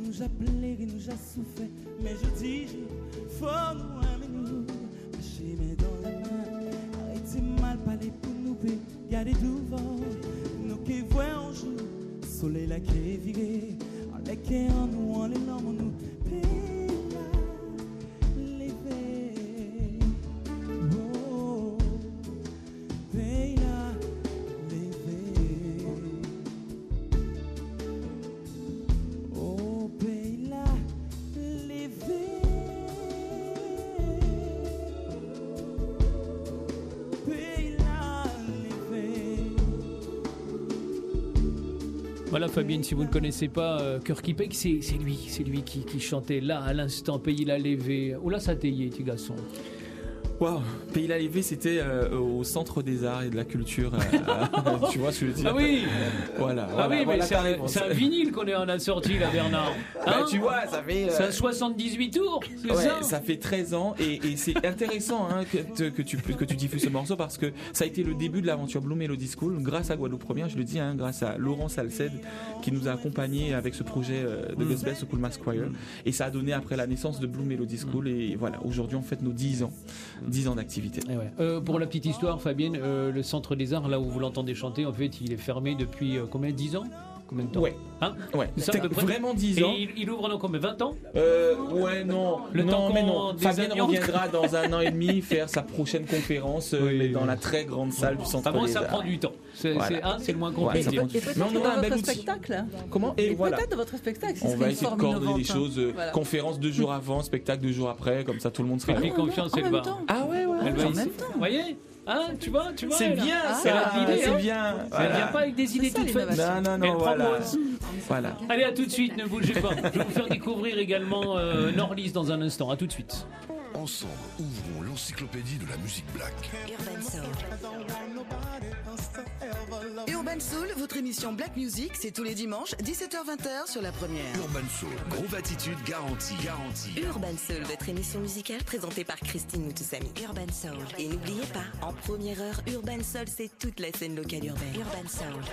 nous j'ai pleuré, nous j'ai souffert. Mais je dis, faut nous aimer nous, lâcher mes dans la main. Arrêtez mal parler pour nous, garder devant. Nous qui voyons jour, soleil là qui est viré, en les qui en nous, en les larmes en nous. Pays là, levé, oh, pays là, levé, oh, pays là, levé. Voilà Fabienne, si vous ne connaissez pas Cœur qui pègue, c'est lui qui chantait là à l'instant, Pays la Lévé. Oh là ça taillait, petit garçon. Waouh, Pays la Lévé, c'était au Centre des Arts et de la Culture. Tu vois ce que je veux dire? Ah oui. Voilà. Ah oui, mais voilà, c'est un vinyle qu'on en a sorti là, Bernard. Bah, tu vois, ça fait. Ça 78 tours, c'est ouais, ça. Ça fait 13 ans et c'est intéressant que tu diffuses ce morceau parce que ça a été le début de l'aventure Blue Melody School grâce à Guadeloupe Première, je le dis, grâce à Laurent Salced qui nous a accompagnés avec ce projet de Gospel School Mass Choir et ça a donné après la naissance de Blue Melody School et voilà, aujourd'hui on fête nos 10 ans d'activité. Pour la petite histoire, Fabienne, le Centre des Arts, là où vous l'entendez chanter, en fait, il est fermé depuis combien, 10 ans? Combien de temps? Ouais. Ça, vraiment 10 ans. Et il ouvre dans combien, 20 ans? Ouais, non. Non. Fabienne reviendra dans 1 an et demi faire sa prochaine conférence mais dans la très grande salle du Centre des Arts. Ça prend du temps. C'est le moins compliqué. Et peut-être dans votre spectacle. Comment? Et peut-être dans votre spectacle. On va essayer de coordonner les choses. Conférence 2 jours avant, spectacle 2 jours après, comme ça tout le monde sera. Faites-lui confiance, elle va. Ah ouais. Elle va ici. Vous voyez? Tu vois, c'est bien, c'est l'idée, c'est bien. Elle vient pas avec des idées toutes faites. Non, voilà. Allez, à tout de suite, ne bougez pas. Je vais vous faire découvrir également Norlis dans un instant. À tout de suite. Ensemble, ouvrons l'encyclopédie de la musique black. Urban Soul. Urban Soul, votre émission Black Music, c'est tous les dimanches, 17h-20h sur la première. Urban Soul, groove attitude garantie. Urban Soul, votre émission musicale présentée par Christine Moutoussamy. Urban Soul. Et n'oubliez pas, en première heure, Urban Soul, c'est toute la scène locale urbaine. Urban Soul.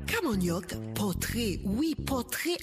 Camognoc, portrait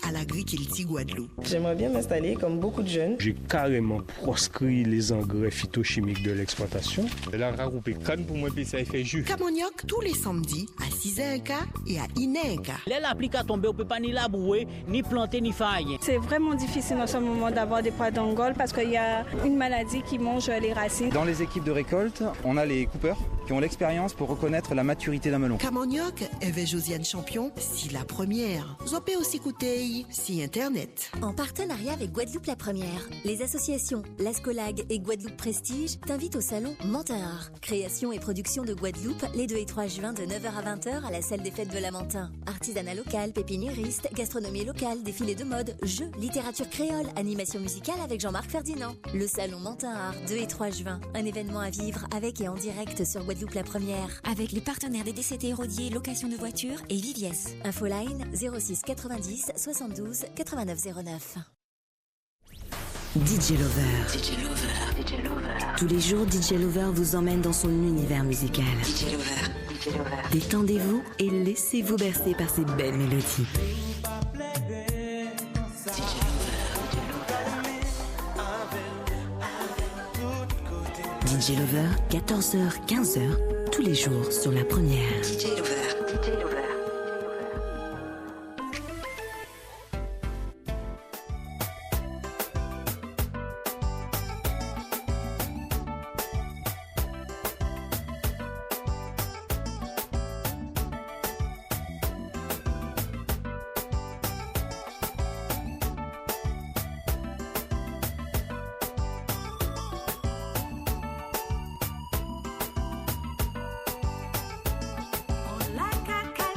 à l'agriculture Guadeloupe. J'aimerais bien m'installer comme beaucoup de jeunes. J'ai carrément proscrit les engrais phytochimiques de l'exploitation. La raroupé canne pour moi, puis ça fait jus. Camognoc, tous les samedis, à 6h15 et à 1h15. Là, l'applique à tomber, on ne peut pas ni labourer, ni planter, ni failler. C'est vraiment difficile en ce moment d'avoir des poids d'Angole parce qu'il y a une maladie qui mange les racines. Dans les équipes de récolte, on a les coupeurs qui ont l'expérience pour reconnaître la maturité d'un melon. Camognoc, avec Josiane Champion, si la première. Zopé aussi coûter, si Internet. En partenariat avec Guadeloupe la Première, les associations L'Ascolag et Guadeloupe Prestige t'invitent au salon Mentin. Création et production de Guadeloupe, les 2 et 3 juin de 9h à 20h à la salle des fêtes de la Mentin. Artisanat local, pépiniériste, gastronomie locale, défilé de mode, jeux, littérature créole, animation musicale avec Jean-Marc Ferdinand. Le salon Mentin 2 et 3 juin, un événement à vivre avec et en direct sur Guadeloupe la Première. Avec les partenaires des DCT Rodier, location de voitures et Viviès. Infoline 06 90 72 89 09. DJ Lover. Tous les jours, DJ Lover vous emmène dans son univers musical. DJ Lover. Détendez-vous et laissez-vous bercer par ces belles mélodies. DJ Lover, 14h, 15h, tous les jours sur la première. DJ Lover. Like a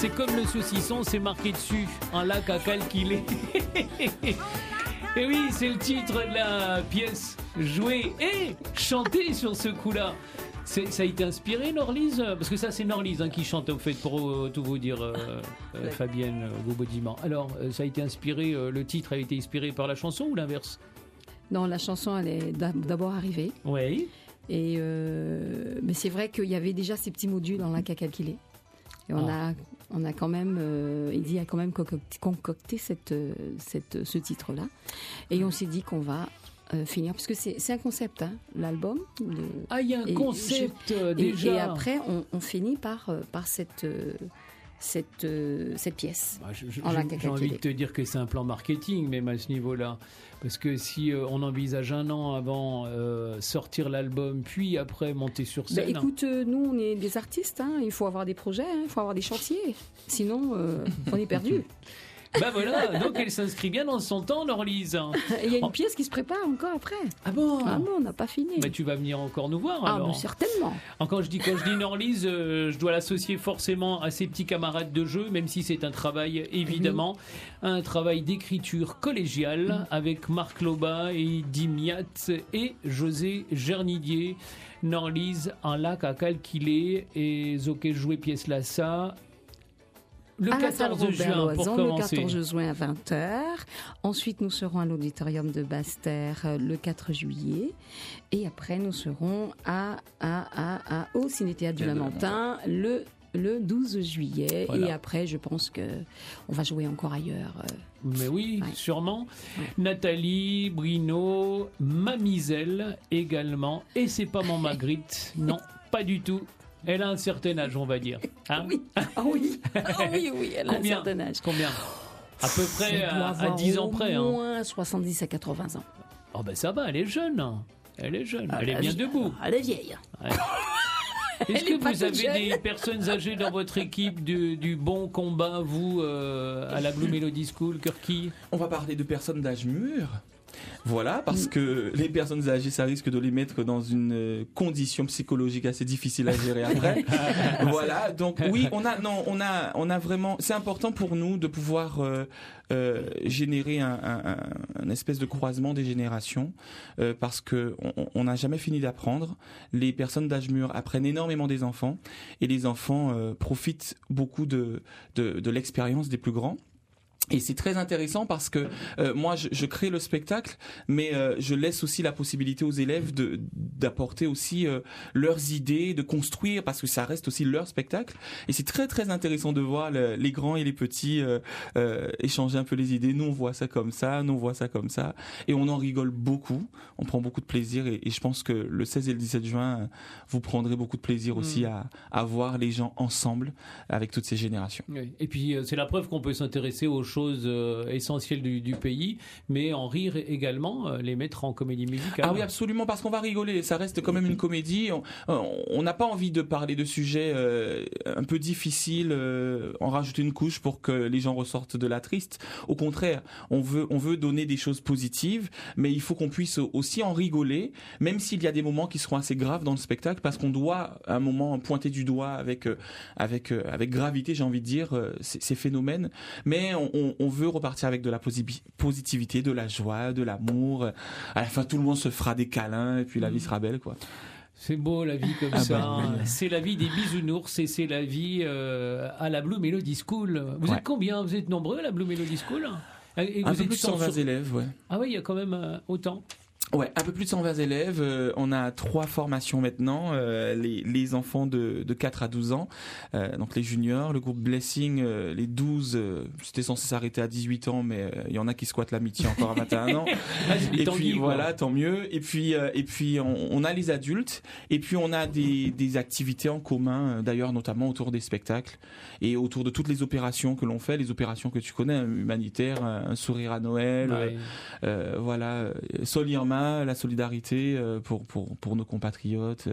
c'est comme le saucisson, c'est marqué dessus, un lac à calculer. Et oui, c'est le titre de la pièce jouée et chantée sur ce coup-là. Ça a été inspiré, Norlise? Parce que ça, c'est Norlise qui chante, au fait, pour tout vous dire, Fabienne Boubodiment. Alors, ça a été inspiré, le titre a été inspiré par la chanson ou l'inverse? Non, la chanson, elle est d'abord arrivée. Oui. Et mais c'est vrai qu'il y avait déjà ces petits modules dans la calculé. Et on a quand même, Eddie a quand même concocté ce titre-là. Et on s'est dit qu'on va finir, parce que c'est un concept, hein, l'album. Il y a un concept déjà. Et après, on finit par cette pièce. J'ai envie de te dire que c'est un plan marketing, même à ce niveau-là. Parce que si on envisage un an avant sortir l'album, puis après monter sur scène... écoute, nous, on est des artistes, hein, il faut avoir des projets, il faut avoir des chantiers. Sinon, on est perdu. Voilà, donc elle s'inscrit bien dans son temps, Norlise. Il y a une pièce qui se prépare encore après. Ah bon, on n'a pas fini. Tu vas venir encore nous voir alors. Mais certainement. Quand je dis Norlise, je dois l'associer forcément à ses petits camarades de jeu, même si c'est un travail, évidemment, un travail d'écriture collégiale avec Marc Loba et Dimiat et José Gernidier. Norlise, un lac à calculer et Zoké jouer pièce là ça. Le 14 juin, pour commencer. Le 14 juin à 20h. Ensuite, nous serons à l'auditorium de Basse-Terre le 4 juillet. Et après, nous serons au Ciné-Théâtre du Lamentin le 12 juillet. Voilà. Et après, je pense qu'on va jouer encore ailleurs. Mais oui, sûrement. Ouais. Nathalie, Bruno, Mamiselle également. Et c'est pas mon Magritte. Non, pas du tout. Elle a un certain âge, on va dire. Hein? Oui, elle a un certain âge. Combien? À peu près à 10 ans près. Au moins 70 à 80 ans. Oh ça va, elle est jeune. Elle est jeune, elle est bien debout. Elle est vieille. Ouais. Est-ce que vous avez des personnes âgées dans votre équipe du bon combat, vous, à la Blue Melody School, Kirky? On va parler de personnes d'âge mûr. Voilà, parce que les personnes âgées, ça risque de les mettre dans une condition psychologique assez difficile à gérer après. Voilà, donc oui, on a vraiment. C'est important pour nous de pouvoir générer un espèce de croisement des générations, parce que on n'a jamais fini d'apprendre. Les personnes d'âge mûr apprennent énormément des enfants, et les enfants profitent beaucoup de l'expérience des plus grands. Et c'est très intéressant parce que moi je crée le spectacle, mais je laisse aussi la possibilité aux élèves d'apporter aussi leurs idées, de construire, parce que ça reste aussi leur spectacle. Et c'est très très intéressant de voir les grands et les petits échanger un peu les idées. Nous on voit ça comme ça, nous on voit ça comme ça, et on en rigole beaucoup. On prend beaucoup de plaisir, et je pense que le 16 et le 17 juin, vous prendrez beaucoup de plaisir aussi à voir les gens ensemble avec toutes ces générations. Oui. Et puis c'est la preuve qu'on peut s'intéresser aux choses essentielles du pays, mais en rire également, les mettre en comédie musicale. Ah oui, absolument, parce qu'on va rigoler. Ça reste quand même une comédie. On n'a pas envie de parler de sujets un peu difficiles, en rajouter une couche pour que les gens ressortent de là tristes. Au contraire, on veut donner des choses positives, mais il faut qu'on puisse aussi en rigoler, même s'il y a des moments qui seront assez graves dans le spectacle, parce qu'on doit à un moment pointer du doigt avec gravité, j'ai envie de dire, ces phénomènes. Mais on veut repartir avec de la positivité, de la joie, de l'amour. À la fin, tout le monde se fera des câlins et puis la vie sera belle, quoi. C'est beau la vie comme ça. C'est la vie des bisounours et c'est la vie à la Blue Melody School. Vous êtes combien? Vous êtes nombreux à la Blue Melody School? Et un peu plus de 120 élèves, ouais. Ah oui, il y a quand même autant. Ouais, un peu plus de 120 élèves. On a 3 formations maintenant. Les enfants de 4 à 12 ans, donc les juniors. Le groupe Blessing, les 12, c'était censé s'arrêter à 18 ans, mais il y en a qui squattent l'amitié encore à 21 ans. Et puis voilà, tant mieux. Et puis on a les adultes. Et puis on a des activités en commun, d'ailleurs notamment autour des spectacles et autour de toutes les opérations que l'on fait, les opérations que tu connais, humanitaires, un sourire à Noël, voilà, Sol Irma. climat, la solidarité pour nos compatriotes.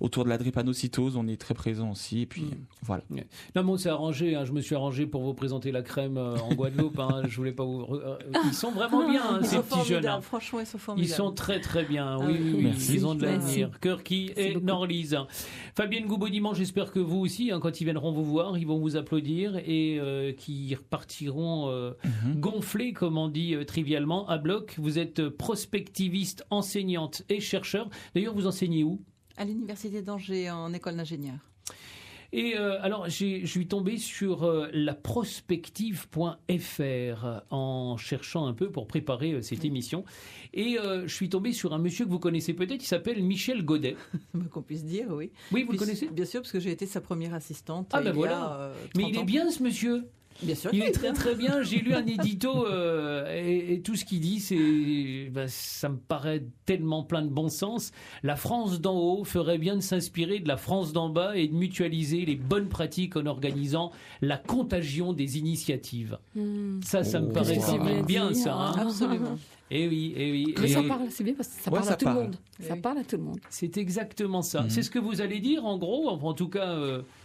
Autour de la drépanocytose, on est très présent aussi. Et puis voilà. Non, mais on s'est arrangé. Je me suis arrangé pour vous présenter la crème en Guadeloupe. Je voulais pas vous. Ils sont vraiment bien, ces petits jeunes. Franchement, ils sont formidables. Ils sont très très bien. Oui. Ils ont de l'avenir. Kirky et Norlise. Fabienne Goubaudiman, j'espère que vous aussi, quand ils viendront vous voir, ils vont vous applaudir et qu'ils repartiront gonflés, comme on dit trivialement, à bloc. Vous êtes prospectiviste, enseignante et chercheur. D'ailleurs, vous enseignez où ? À l'université d'Angers, en école d'ingénieur. Et alors, je suis tombé sur laprospective.fr en cherchant un peu pour préparer cette émission. Et je suis tombé sur un monsieur que vous connaissez peut-être, il s'appelle Michel Godet. Qu'on puisse dire, oui. Oui, vous le connaissez ? Bien sûr, parce que j'ai été sa première assistante. Ah ben voilà. Mais il est bien, ce monsieur. Bien sûr, il est très très bien. J'ai lu un édito et tout ce qu'il dit, ça me paraît tellement plein de bon sens. La France d'en haut ferait bien de s'inspirer de la France d'en bas et de mutualiser les bonnes pratiques en organisant la contagion des initiatives. Ça me paraît quand même bien, ça. Hein. Absolument. Eh oui. Mais ça parle, c'est bien parce que ça parle à tout le monde. Ça parle à tout le monde. C'est exactement ça. C'est ce que vous allez dire, en gros. Enfin, en tout cas,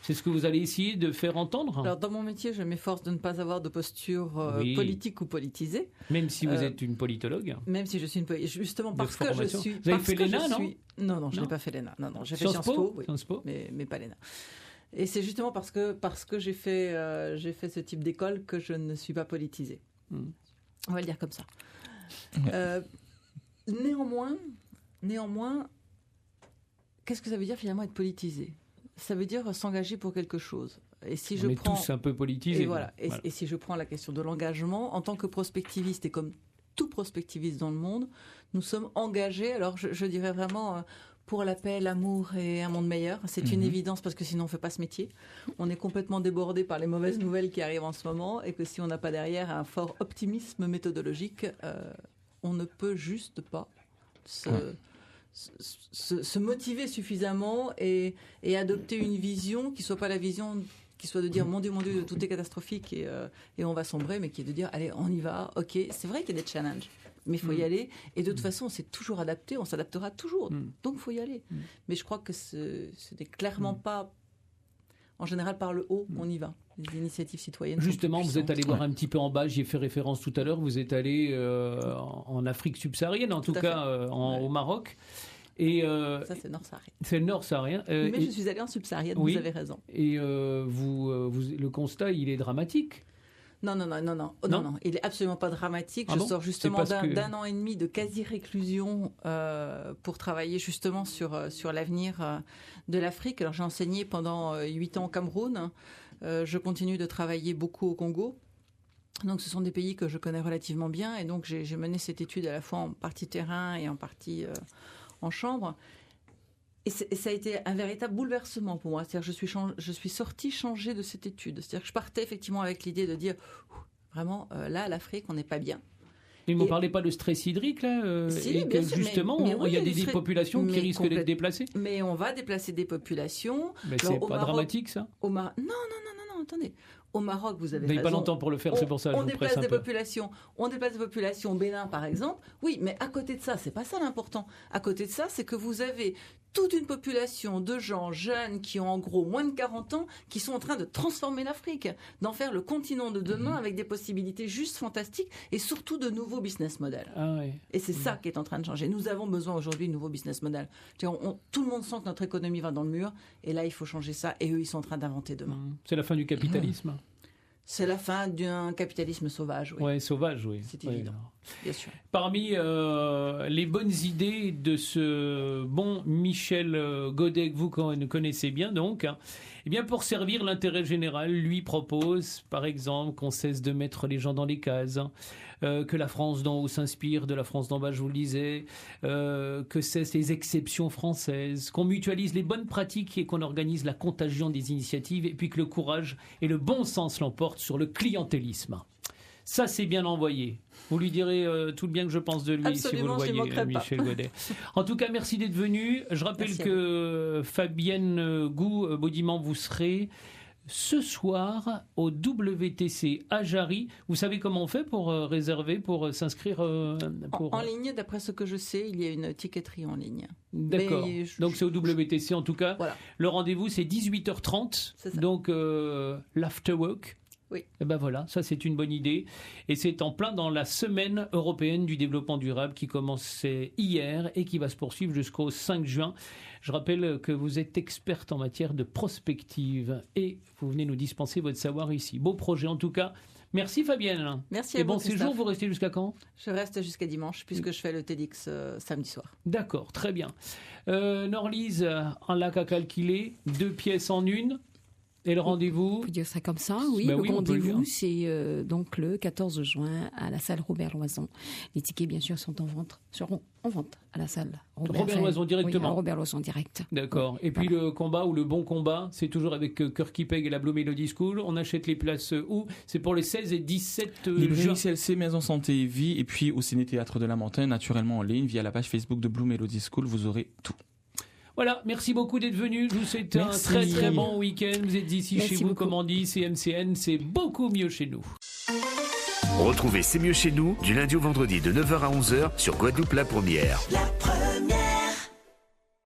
c'est ce que vous allez essayer de faire entendre. Alors, dans mon métier, je m'efforce de ne pas avoir de posture politique ou politisée. Même si vous êtes une politologue. Même si je suis une politologue. Justement, parce que je suis. Vous avez fait l'ENA, non ? Non, je n'ai pas fait l'ENA. Non, j'ai fait Sciences Po, mais pas l'ENA. Et c'est justement parce que j'ai fait ce type d'école que je ne suis pas politisée. On va le dire comme ça. Néanmoins, qu'est-ce que ça veut dire finalement être politisé ? Ça veut dire s'engager pour quelque chose. Et si on est tous un peu politisés. Et voilà. Et si je prends la question de l'engagement, en tant que prospectiviste et comme tout prospectiviste dans le monde, nous sommes engagés. Alors je dirais vraiment pour la paix, l'amour et un monde meilleur. C'est une évidence parce que sinon on ne fait pas ce métier. On est complètement débordé par les mauvaises nouvelles qui arrivent en ce moment et que si on n'a pas derrière un fort optimisme méthodologique, on ne peut juste pas se motiver suffisamment et adopter une vision qui ne soit pas la vision qui soit de dire mon Dieu, tout est catastrophique et on va sombrer, mais qui est de dire allez, on y va, ok, c'est vrai qu'il y a des challenges. Mais il faut y aller. Et de toute façon, on s'est toujours adapté, on s'adaptera toujours. Donc, il faut y aller. Mais je crois que ce n'est clairement pas, en général, par le haut qu'on y va. Les initiatives citoyennes. Justement, vous êtes allé voir un petit peu en bas, j'y ai fait référence tout à l'heure, vous êtes allé en Afrique subsaharienne, en tout cas au Maroc. Et ça, c'est Nord-Saharien. C'est Nord-Saharien. Mais je suis allée en subsaharienne, vous avez raison. Et le constat, il est dramatique. Non, il est absolument pas dramatique. Je sors justement d'un an et demi de quasi-réclusion pour travailler justement sur l'avenir de l'Afrique. Alors j'ai enseigné pendant 8 ans au Cameroun. Je continue de travailler beaucoup au Congo. Donc ce sont des pays que je connais relativement bien. Et donc j'ai mené cette étude à la fois en partie terrain et en partie en chambre. Et ça a été un véritable bouleversement pour moi. C'est-à-dire je suis sortie changée de cette étude. C'est-à-dire que je partais effectivement avec l'idée de dire vraiment, là, l'Afrique, on n'est pas bien. Mais vous ne parlez pas de stress hydrique, là si, et que justement, il y a des populations qui risquent d'être déplacées. Mais on va déplacer des populations. Mais c'est pas dramatique, ça ? Non, attendez. Au Maroc, vous avez raison. Vous n'avez pas longtemps pour le faire, c'est pour ça que je vous presse un peu. On déplace des populations au Bénin, par exemple. Oui, mais à côté de ça, c'est pas ça l'important. À côté de ça, c'est que vous avez toute une population de gens jeunes qui ont en gros moins de 40 ans, qui sont en train de transformer l'Afrique, d'en faire le continent de demain avec des possibilités juste fantastiques et surtout de nouveaux business models. Et c'est ça qui est en train de changer. Nous avons besoin aujourd'hui de nouveaux business models. Tout le monde sent que notre économie va dans le mur et là, il faut changer ça et eux, ils sont en train d'inventer demain. C'est la fin du capitalisme. C'est la fin d'un capitalisme sauvage, oui. Oui, sauvage, oui. C'est évident, bien sûr. Parmi les bonnes idées de ce bon Michel Godet que vous connaissez bien, donc, eh bien, pour servir l'intérêt général, lui propose, par exemple, qu'on cesse de mettre les gens dans les cases, que la France d'en haut s'inspire de la France d'en bas, je vous le disais, que cessent les exceptions françaises, qu'on mutualise les bonnes pratiques et qu'on organise la contagion des initiatives, et puis que le courage et le bon sens l'emportent sur le clientélisme. Ça, c'est bien envoyé. Vous lui direz tout le bien que je pense de lui. Absolument, si vous le voyez, Michel Godet. En tout cas, merci d'être venu. Je rappelle que Fabienne Goubaudiman, vous serez ce soir au WTC à Jarry. Vous savez comment on fait pour réserver, pour s'inscrire En ligne, d'après ce que je sais, il y a une ticketterie en ligne. D'accord. Donc c'est au WTC en tout cas. Voilà. Le rendez-vous c'est 18h30. Donc l'afterwork. Oui. Et ben voilà, ça c'est une bonne idée. Et c'est en plein dans la semaine européenne du développement durable qui commençait hier et qui va se poursuivre jusqu'au 5 juin. Je rappelle que vous êtes experte en matière de prospective et vous venez nous dispenser votre savoir ici. Beau projet en tout cas. Merci Fabienne. Merci à vous. Et bon séjour, vous restez jusqu'à quand ? Je reste jusqu'à dimanche puisque je fais le TEDx samedi soir. D'accord, très bien. Norlise, un lac à calculer, 2 pièces en une. Et le rendez-vous ? On peut dire ça comme ça, oui. Ben le oui, rendez-vous, c'est donc le 14 juin à la salle Robert Loison. Les tickets, bien sûr, seront en vente à la salle Robert Loison directement. Oui, Robert Loison direct. D'accord. Et puis le combat ou le bon combat, c'est toujours avec Kirky Peg et la Blue Melody School. On achète les places où ? C'est pour les 16 et 17 Librairie CLC, Maison Santé et Vie, et puis au Ciné-Théâtre de la Montagne, naturellement en ligne, via la page Facebook de Blue Melody School, vous aurez tout. Voilà, merci beaucoup d'être venu. Je vous souhaite un très très bon week-end. Vous êtes ici chez vous, comme on dit, CMCN, c'est beaucoup mieux chez nous. Retrouvez C'est mieux chez nous du lundi au vendredi de 9h à 11h sur Guadeloupe la Première.